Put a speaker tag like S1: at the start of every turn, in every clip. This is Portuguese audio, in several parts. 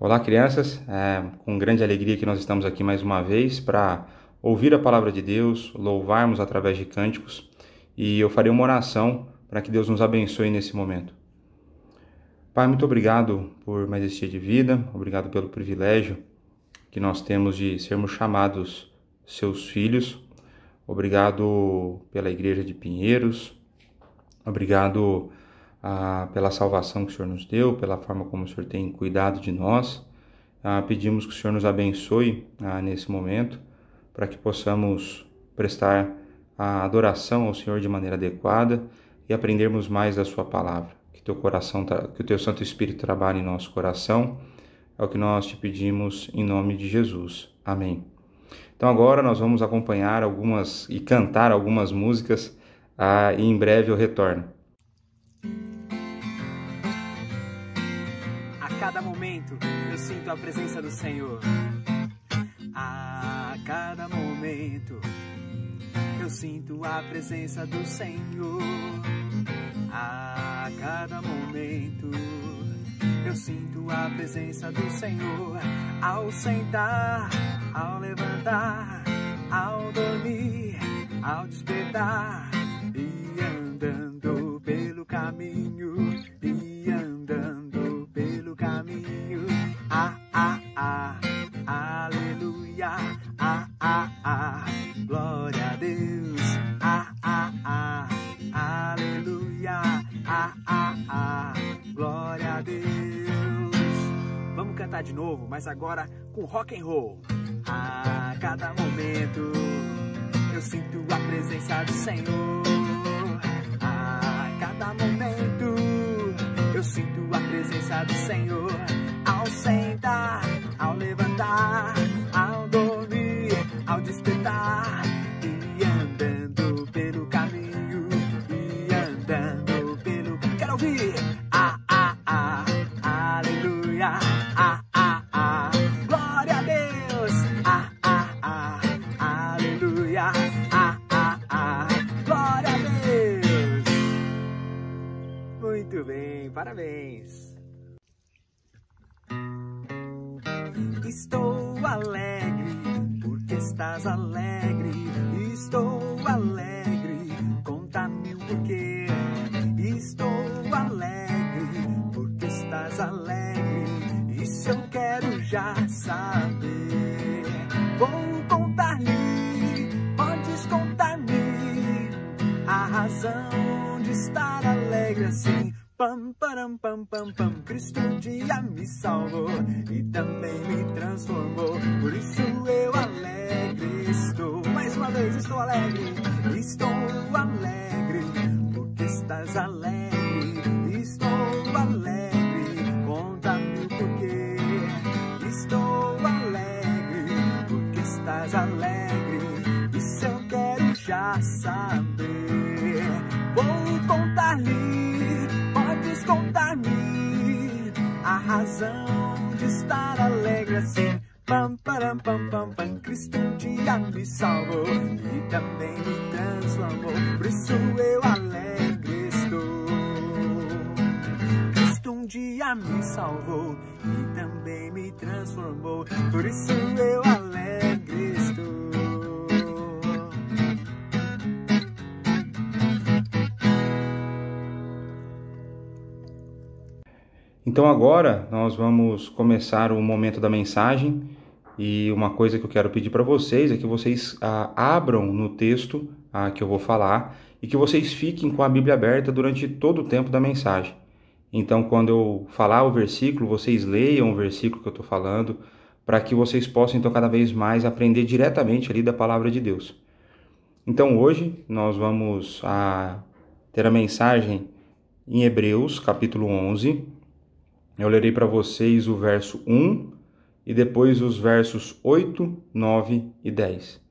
S1: Olá, crianças. Com grande alegria que nós estamos aqui mais uma vez para ouvir a palavra de Deus, louvarmos através de cânticos, e eu farei uma oração para que Deus nos abençoe nesse momento. Pai, muito obrigado por mais esse dia de vida, obrigado pelo privilégio que nós temos de sermos chamados seus filhos, obrigado pela Igreja de Pinheiros, obrigado pela salvação que o Senhor nos deu, pela forma como o Senhor tem cuidado de nós. Pedimos que o Senhor nos abençoe nesse momento, para que possamos prestar a adoração ao Senhor de maneira adequada e aprendermos mais da sua palavra. Que o teu Santo Espírito trabalhe em nosso coração. É o que nós te pedimos em nome de Jesus. Amém. Então agora nós vamos acompanhar e cantar algumas músicas e em breve eu retorno.
S2: A cada momento eu sinto a presença do Senhor. A cada momento eu sinto a presença do Senhor. A cada momento eu sinto a presença do Senhor. Ao sentar, ao levantar, ao dormir, ao despertar, e andando pelo caminho, e andando pelo caminho. Aleluia, glória a Deus. Aleluia, glória a Deus. Vamos cantar de novo, mas agora com rock and roll. A cada momento eu sinto a presença do Senhor. A cada momento eu sinto a presença do Senhor. Ao sentar, ao levantar, ao dormir, ao despertar, e andando pelo caminho, e andando pelo... Quero ouvir! Aleluia! Glória a Deus! Aleluia! Glória a Deus! Muito bem, parabéns! Estou alegre, porque estás alegre. Estou alegre, conta-me o porquê. Estou alegre, porque estás alegre. Isso eu quero já saber. Vou contar-lhe, podes contar-me a razão de estar alegre assim. Pam, param, pam, pam, pam. Cristo um dia me salvou e também me transformou. Por isso eu alegre estou. Mais uma vez, estou alegre. Estou alegre, porque estás alegre. Estou alegre, conta-me o porquê. Estou alegre, porque estás alegre. Isso eu quero já saber. Vou contar-lhe, podes contar-me a razão de estar alegre assim. Pam, param, pam, pam, pam. Cristo um dia me salvou e também me transformou. Por isso eu alegre estou. Cristo um dia me salvou e também me transformou. Por isso eu alegre estou.
S1: Então agora nós vamos começar o momento da mensagem, e uma coisa que eu quero pedir para vocês é que vocês abram no texto que eu vou falar e que vocês fiquem com a Bíblia aberta durante todo o tempo da mensagem. Então quando eu falar o versículo, vocês leiam o versículo que eu estou falando, para que vocês possam então cada vez mais aprender diretamente ali da palavra de Deus. Então hoje nós vamos ter a mensagem em Hebreus capítulo 11. Eu lerei para vocês o verso 1 e depois os versos 8, 9 e 10.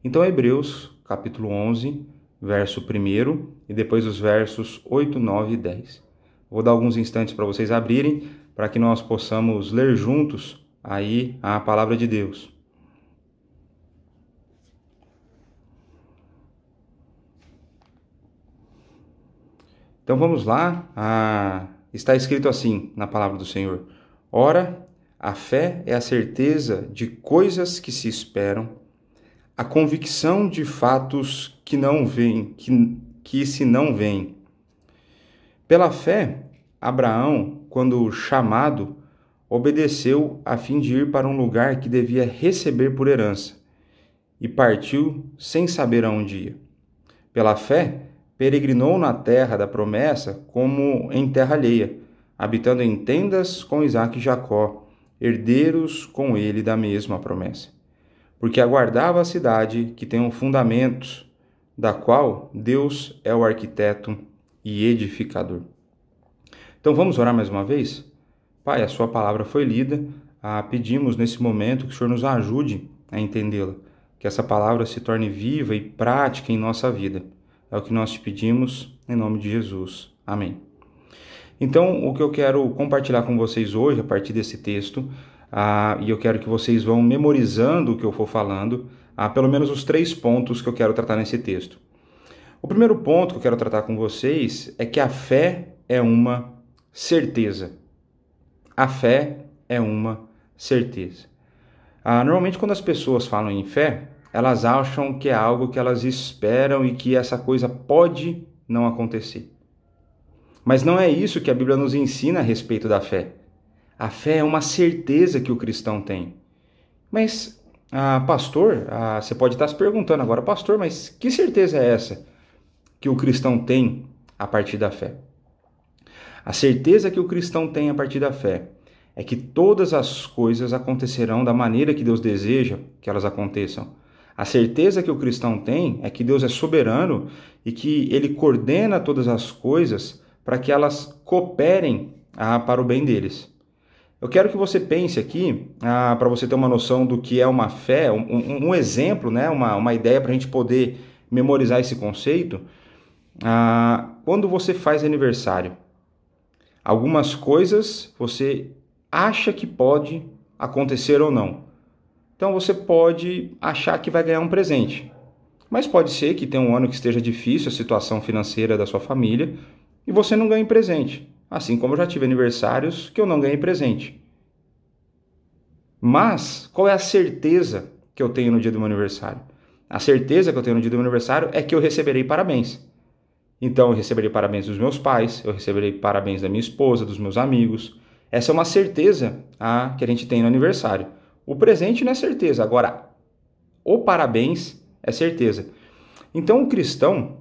S1: Então, Hebreus, capítulo 11, verso 1 e depois os versos 8, 9 e 10. Vou dar alguns instantes para vocês abrirem, para que nós possamos ler juntos aí a palavra de Deus. Então, vamos lá. Está escrito assim na palavra do Senhor: Ora, A fé é a certeza de coisas que se esperam, a convicção de fatos que não veem, que se não veem. Pela fé, Abraão, quando chamado, obedeceu a fim de ir para um lugar que devia receber por herança, e partiu sem saber aonde ia. Pela fé, peregrinou na terra da promessa como em terra alheia, habitando em tendas com Isaque e Jacó, herdeiros com ele da mesma promessa. Porque aguardava a cidade que tem fundamentos, da qual Deus é o arquiteto e edificador. Então vamos orar mais uma vez? Pai, a sua palavra foi lida, pedimos nesse momento que o Senhor nos ajude a entendê-la, que essa palavra se torne viva e prática em nossa vida. É o que nós te pedimos, em nome de Jesus. Amém. Então, o que eu quero compartilhar com vocês hoje, a partir desse texto, e eu quero que vocês vão memorizando o que eu for falando, pelo menos os 3 pontos que eu quero tratar nesse texto. O primeiro ponto que eu quero tratar com vocês é que a fé é uma certeza. A fé é uma certeza. Normalmente, quando as pessoas falam em fé, elas acham que é algo que elas esperam e que essa coisa pode não acontecer. Mas não é isso que a Bíblia nos ensina a respeito da fé. A fé é uma certeza que o cristão tem. Mas, pastor, você pode estar se perguntando agora, pastor, mas que certeza é essa que o cristão tem a partir da fé? A certeza que o cristão tem a partir da fé é que todas as coisas acontecerão da maneira que Deus deseja que elas aconteçam. A certeza que o cristão tem é que Deus é soberano e que Ele coordena todas as coisas para que elas cooperem para o bem deles. Eu quero que você pense aqui, para você ter uma noção do que é uma fé, um exemplo, né? uma ideia para a gente poder memorizar esse conceito. Quando você faz aniversário, algumas coisas você acha que pode acontecer ou não. Então você pode achar que vai ganhar um presente, mas pode ser que tenha um ano que esteja difícil a situação financeira da sua família e você não ganhe presente, assim como eu já tive aniversários que eu não ganhei presente. Mas qual é a certeza que eu tenho no dia do meu aniversário? A certeza que eu tenho no dia do meu aniversário é que eu receberei parabéns. Então eu receberei parabéns dos meus pais, eu receberei parabéns da minha esposa, dos meus amigos. Essa é uma certeza que a gente tem no aniversário. O presente não é certeza, agora o parabéns é certeza. Então o cristão,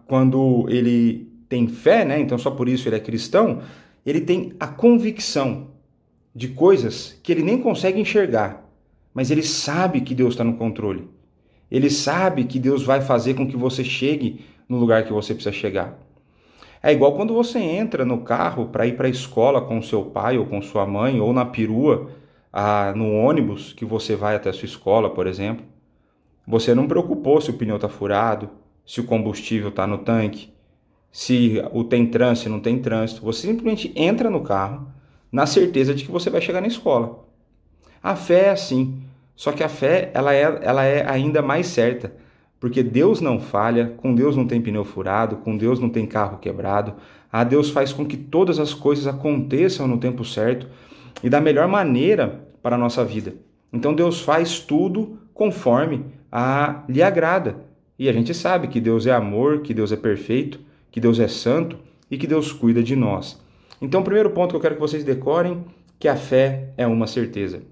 S1: quando ele tem fé, né? Então só por isso ele é cristão, ele tem a convicção de coisas que ele nem consegue enxergar, mas ele sabe que Deus está no controle. Ele sabe que Deus vai fazer com que você chegue no lugar que você precisa chegar. É igual quando você entra no carro para ir para a escola com seu pai ou com sua mãe, ou na perua, no ônibus que você vai até a sua escola, por exemplo. Você não preocupou se o pneu está furado, se o combustível está no tanque, se tem trânsito, não tem trânsito. Você simplesmente entra no carro na certeza de que você vai chegar na escola. A fé é assim, só que a fé ela é ainda mais certa, porque Deus não falha, com Deus não tem pneu furado, com Deus não tem carro quebrado. Deus faz com que todas as coisas aconteçam no tempo certo e da melhor maneira para a nossa vida. Então Deus faz tudo conforme lhe agrada. E a gente sabe que Deus é amor, que Deus é perfeito, que Deus é santo e que Deus cuida de nós. Então o primeiro ponto que eu quero que vocês decorem, que a fé é uma certeza.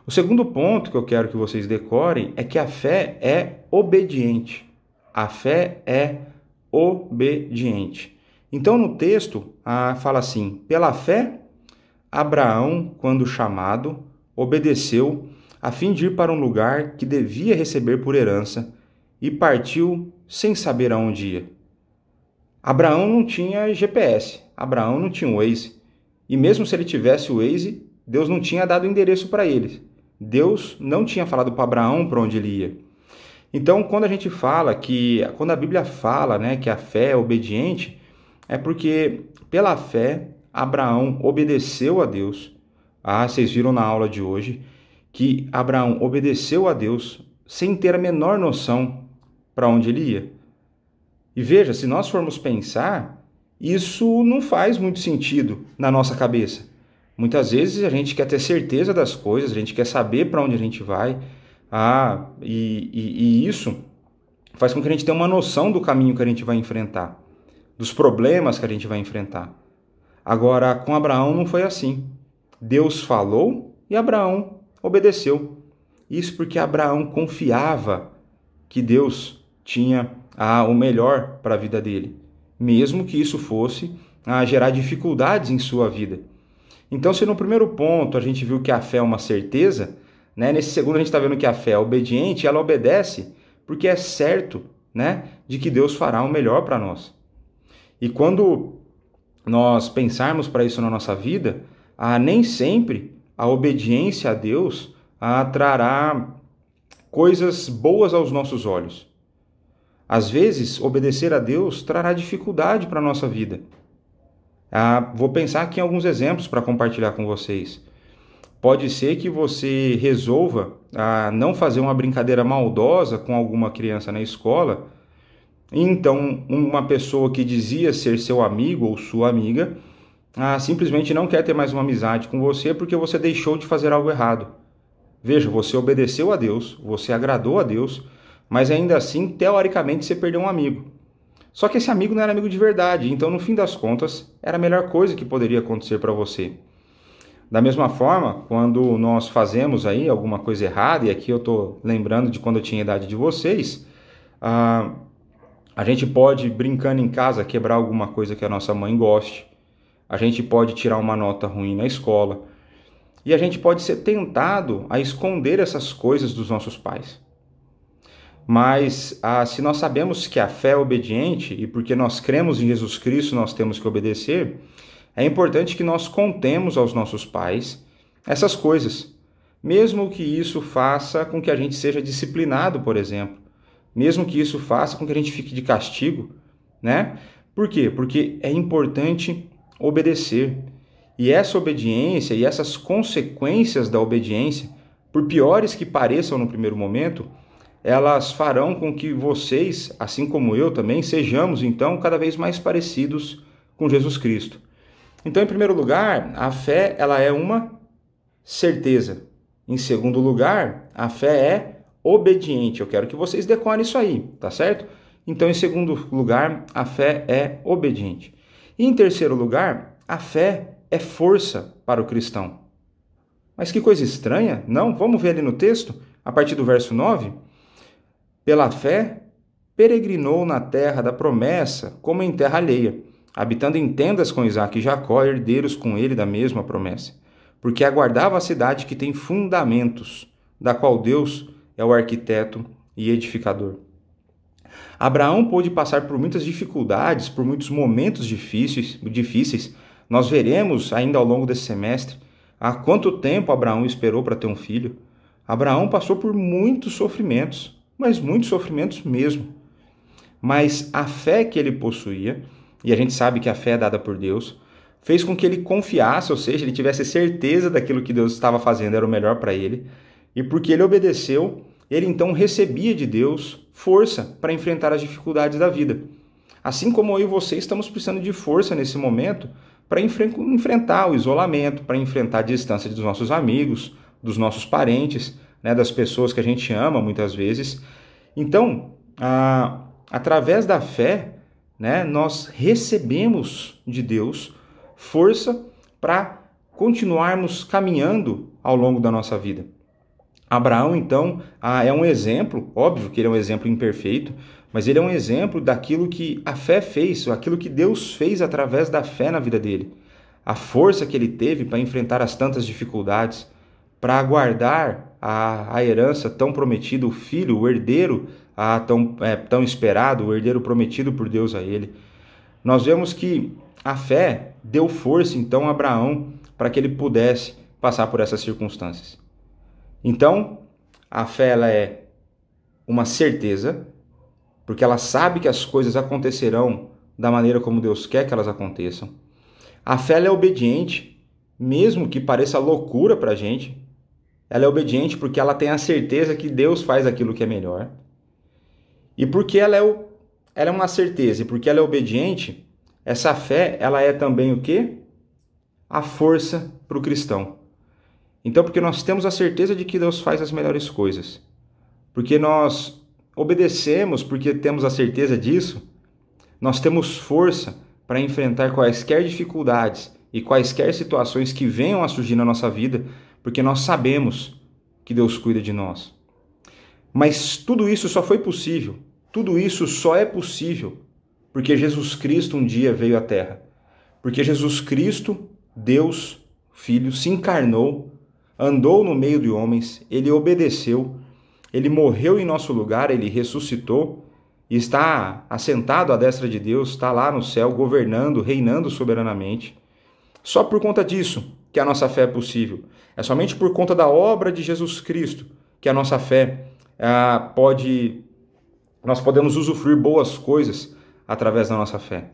S1: O segundo ponto que eu quero que vocês decorem é que a fé é obediente. A fé é obediente. Então no texto fala assim: pela fé, Abraão, quando chamado, obedeceu a fim de ir para um lugar que devia receber por herança e partiu sem saber aonde ia. Abraão não tinha GPS, Abraão não tinha o Waze. E mesmo se ele tivesse o Waze, Deus não tinha dado endereço para ele. Deus não tinha falado para Abraão para onde ele ia. Então, quando a gente fala quando a Bíblia fala, né, que a fé é obediente, é porque pela fé Abraão obedeceu a Deus. Vocês viram na aula de hoje que Abraão obedeceu a Deus sem ter a menor noção para onde ele ia. E veja, se nós formos pensar, isso não faz muito sentido na nossa cabeça. Muitas vezes a gente quer ter certeza das coisas, a gente quer saber para onde a gente vai, e isso faz com que a gente tenha uma noção do caminho que a gente vai enfrentar, dos problemas que a gente vai enfrentar. Agora, com Abraão não foi assim. Deus falou e Abraão obedeceu. Isso porque Abraão confiava que Deus tinha o melhor para a vida dele, mesmo que isso fosse gerar dificuldades em sua vida. Então, se no primeiro ponto a gente viu que a fé é uma certeza, né, nesse segundo a gente está vendo que a fé é obediente, ela obedece porque é certo, né, de que Deus fará o melhor para nós. E quando nós pensarmos para isso na nossa vida, nem sempre a obediência a Deus trará coisas boas aos nossos olhos. Às vezes, obedecer a Deus trará dificuldade para a nossa vida. Vou pensar aqui em alguns exemplos para compartilhar com vocês. Pode ser que você resolva não fazer uma brincadeira maldosa com alguma criança na escola. Então, uma pessoa que dizia ser seu amigo ou sua amiga simplesmente não quer ter mais uma amizade com você porque você deixou de fazer algo errado. Veja, você obedeceu a Deus, você agradou a Deus, mas ainda assim, teoricamente, você perdeu um amigo. Só que esse amigo não era amigo de verdade, então no fim das contas, era a melhor coisa que poderia acontecer para você. Da mesma forma, quando nós fazemos aí alguma coisa errada, e aqui eu estou lembrando de quando eu tinha a idade de vocês, a gente pode, brincando em casa, quebrar alguma coisa que a nossa mãe goste, a gente pode tirar uma nota ruim na escola, e a gente pode ser tentado a esconder essas coisas dos nossos pais. Mas se nós sabemos que a fé é obediente e porque nós cremos em Jesus Cristo nós temos que obedecer, é importante que nós contemos aos nossos pais essas coisas, mesmo que isso faça com que a gente seja disciplinado, por exemplo, mesmo que isso faça com que a gente fique de castigo, né? Por quê? Porque é importante obedecer. E essa obediência e essas consequências da obediência, por piores que pareçam no primeiro momento, elas farão com que vocês, assim como eu também, sejamos então cada vez mais parecidos com Jesus Cristo. Então, em primeiro lugar, a fé ela é uma certeza. Em segundo lugar, a fé é obediente. Eu quero que vocês decorem isso aí, tá certo? Então, em segundo lugar, a fé é obediente. E em terceiro lugar, a fé é força para o cristão. Mas que coisa estranha, não? Vamos ver ali no texto, a partir do verso 9. Pela fé, peregrinou na terra da promessa como em terra alheia, habitando em tendas com Isaque e Jacó, herdeiros com ele da mesma promessa, porque aguardava a cidade que tem fundamentos, da qual Deus é o arquiteto e edificador. Abraão pôde passar por muitas dificuldades, por muitos momentos difíceis. Nós veremos ainda ao longo desse semestre há quanto tempo Abraão esperou para ter um filho. Abraão passou por muitos sofrimentos, mas muitos sofrimentos mesmo. Mas a fé que ele possuía, e a gente sabe que a fé é dada por Deus, fez com que ele confiasse, ou seja, ele tivesse certeza daquilo que Deus estava fazendo era o melhor para ele. E porque ele obedeceu, ele então recebia de Deus força para enfrentar as dificuldades da vida. Assim como eu e você estamos precisando de força nesse momento para enfrentar o isolamento, para enfrentar a distância dos nossos amigos, dos nossos parentes, né, das pessoas que a gente ama muitas vezes. Então, através da fé, né, nós recebemos de Deus força para continuarmos caminhando ao longo da nossa vida. Abraão, então, é um exemplo, óbvio que ele é um exemplo imperfeito, mas ele é um exemplo daquilo que a fé fez, aquilo que Deus fez através da fé na vida dele. A força que ele teve para enfrentar as tantas dificuldades, para aguardar a herança tão prometida, o filho, o herdeiro tão esperado, o herdeiro prometido por Deus a ele. Nós vemos que a fé deu força, então, a Abraão para que ele pudesse passar por essas circunstâncias. Então, a fé ela é uma certeza, porque ela sabe que as coisas acontecerão da maneira como Deus quer que elas aconteçam. A fé ela é obediente, mesmo que pareça loucura para a gente. Ela é obediente porque ela tem a certeza que Deus faz aquilo que é melhor. E porque ela é uma certeza, e porque ela é obediente, essa fé ela é também o quê? a força para o cristão. Então, porque nós temos a certeza de que Deus faz as melhores coisas, porque nós obedecemos, porque temos a certeza disso, nós temos força para enfrentar quaisquer dificuldades e quaisquer situações que venham a surgir na nossa vida, porque nós sabemos que Deus cuida de nós. Mas tudo isso só foi possível, tudo isso só é possível porque Jesus Cristo um dia veio à Terra. Porque Jesus Cristo, Deus, Filho, se encarnou, andou no meio de homens, ele obedeceu, ele morreu em nosso lugar, ele ressuscitou e está assentado à destra de Deus, está lá no céu, governando, reinando soberanamente. Só por conta disso que a nossa fé é possível. É somente por conta da obra de Jesus Cristo que a nossa fé nós podemos usufruir boas coisas através da nossa fé.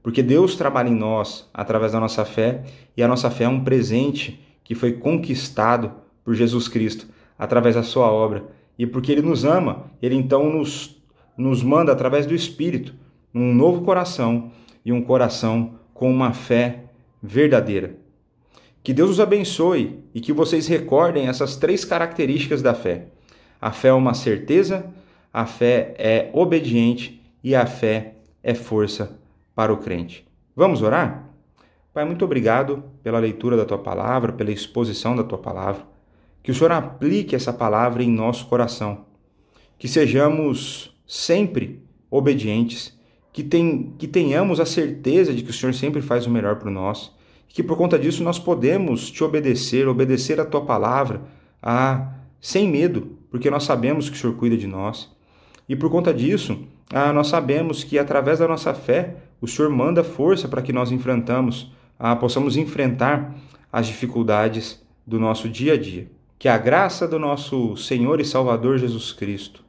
S1: Porque Deus trabalha em nós através da nossa fé e a nossa fé é um presente que foi conquistado por Jesus Cristo através da sua obra. E porque Ele nos ama, Ele então nos manda através do Espírito um novo coração e um coração com uma fé verdadeira. Que Deus os abençoe e que vocês recordem essas 3 características da fé. A fé é uma certeza, a fé é obediente e a fé é força para o crente. Vamos orar? Pai, muito obrigado pela leitura da Tua palavra, pela exposição da Tua palavra. Que o Senhor aplique essa palavra em nosso coração. Que sejamos sempre obedientes, que tenhamos a certeza de que o Senhor sempre faz o melhor para nós, e que por conta disso nós podemos Te obedecer a Tua palavra, sem medo, porque nós sabemos que o Senhor cuida de nós. E por conta disso, nós sabemos que através da nossa fé, o Senhor manda força para que nós possamos enfrentar as dificuldades do nosso dia a dia. Que a graça do nosso Senhor e Salvador Jesus Cristo,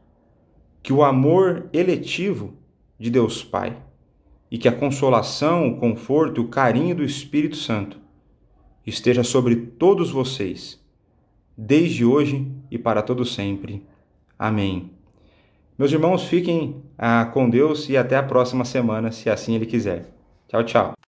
S1: que o amor eletivo de Deus Pai e que a consolação, o conforto e o carinho do Espírito Santo esteja sobre todos vocês, desde hoje e para todo sempre. Amém. Meus irmãos, fiquem com Deus e até a próxima semana, se assim Ele quiser. Tchau, tchau.